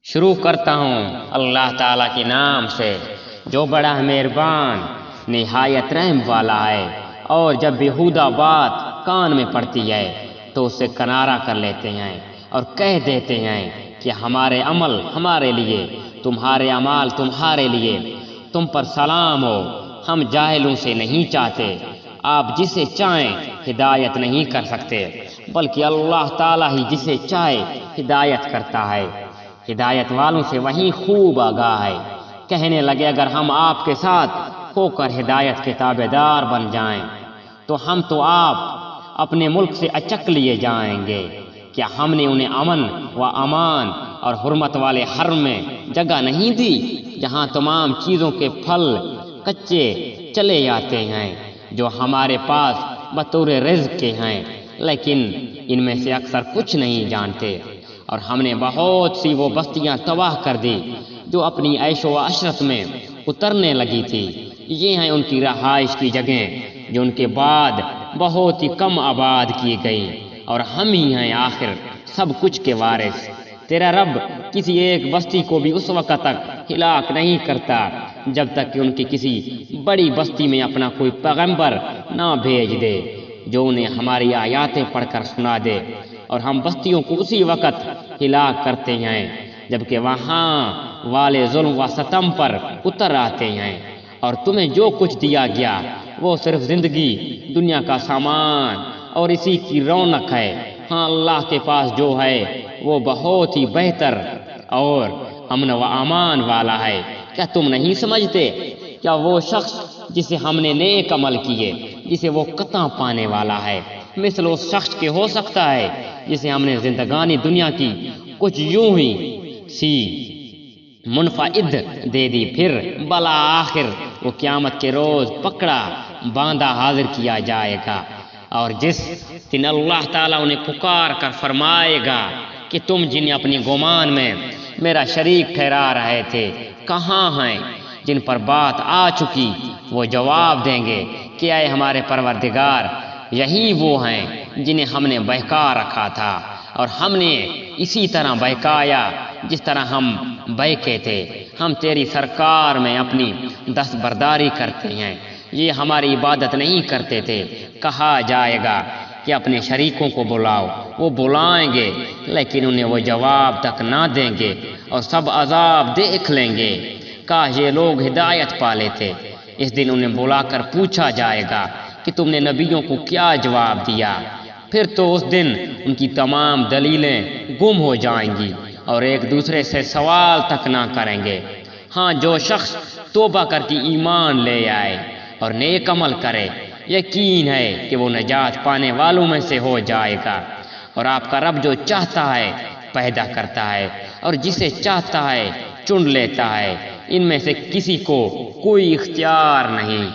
شروع کرتا ہوں اللہ تعالیٰ کے نام سے جو بڑا مہربان نہایت رحم والا ہے۔ اور جب بیہودہ بات کان میں پڑتی ہے تو اسے کنارہ کر لیتے ہیں اور کہہ دیتے ہیں کہ ہمارے عمل ہمارے لیے، تمہارے اعمال تمہارے لیے، تم پر سلام ہو، ہم جاہلوں سے نہیں چاہتے، آپ جسے چاہیں ہدایت نہیں کر سکتے، بلکہ اللہ تعالیٰ ہی جسے چاہے ہدایت کرتا ہے، ہدایت والوں سے وہی خوب آگاہ ہے۔ کہنے لگے اگر ہم آپ کے ساتھ ہو کر ہدایت کے تابع دار بن جائیں تو ہم تو آپ اپنے ملک سے اچک لیے جائیں گے۔ کیا ہم نے انہیں امن و امان اور حرمت والے حرم میں جگہ نہیں دی جہاں تمام چیزوں کے پھل کچے چلے جاتے ہیں جو ہمارے پاس بطور رزق کے ہیں، لیکن ان میں سے اکثر کچھ نہیں جانتے۔ اور ہم نے بہت سی وہ بستیاں تباہ کر دی جو اپنی عیش و عشرت میں اترنے لگی تھی، یہ ہیں ان کی رہائش کی جگہیں جو ان کے بعد بہت ہی کم آباد کی گئی، اور ہم ہی ہیں آخر سب کچھ کے وارث۔ تیرا رب کسی ایک بستی کو بھی اس وقت تک ہلاک نہیں کرتا جب تک کہ ان کی کسی بڑی بستی میں اپنا کوئی پیغمبر نہ بھیج دے جو انہیں ہماری آیاتیں پڑھ کر سنا دے، اور ہم بستیوں کو اسی وقت ہلاک کرتے ہیں جبکہ وہاں والے ظلم و ستم پر اتر آتے ہیں۔ اور تمہیں جو کچھ دیا گیا وہ صرف زندگی دنیا کا سامان اور اسی کی رونق ہے، ہاں اللہ کے پاس جو ہے وہ بہت ہی بہتر اور امن و امان والا ہے۔ کیا تم نہیں سمجھتے؟ کیا وہ شخص جسے ہم نے نیک عمل کیے جسے وہ قطع پانے والا ہے مثل اس شخص کے ہو سکتا ہے جسے ہم نے زندگانی دنیا کی کچھ یوں ہی سی منفعد دے دی، پھر بلا آخر وہ قیامت کے روز پکڑا باندھا حاضر کیا جائے گا، اور جس دن اللہ تعالیٰ انہیں پکار کر فرمائے گا کہ تم جنہیں اپنی گمان میں میرا شریک ٹھہرا رہے تھے کہاں ہیں؟ جن پر بات آ چکی وہ جواب دیں گے کہ اے ہمارے پروردگار، یہی وہ ہیں جنہیں ہم نے بہکا رکھا تھا، اور ہم نے اسی طرح بہکایا جس طرح ہم بہکے تھے۔ ہم تیری سرکار میں اپنی دستبرداری کرتے ہیں، یہ ہماری عبادت نہیں کرتے تھے۔ کہا جائے گا کہ اپنے شریکوں کو بلاؤ، وہ بلائیں گے لیکن انہیں وہ جواب تک نہ دیں گے اور سب عذاب دیکھ لیں گے۔ کاش یہ لوگ ہدایت پا لیتے۔ اس دن انہیں بلا کر پوچھا جائے گا کہ تم نے نبیوں کو کیا جواب دیا؟ پھر تو اس دن ان کی تمام دلیلیں گم ہو جائیں گی اور ایک دوسرے سے سوال تک نہ کریں گے۔ ہاں جو شخص توبہ کر کے ایمان لے آئے اور نیک عمل کرے، یقین ہے کہ وہ نجات پانے والوں میں سے ہو جائے گا۔ اور آپ کا رب جو چاہتا ہے پیدا کرتا ہے اور جسے چاہتا ہے چن لیتا ہے، ان میں سے کسی کو کوئی اختیار نہیں۔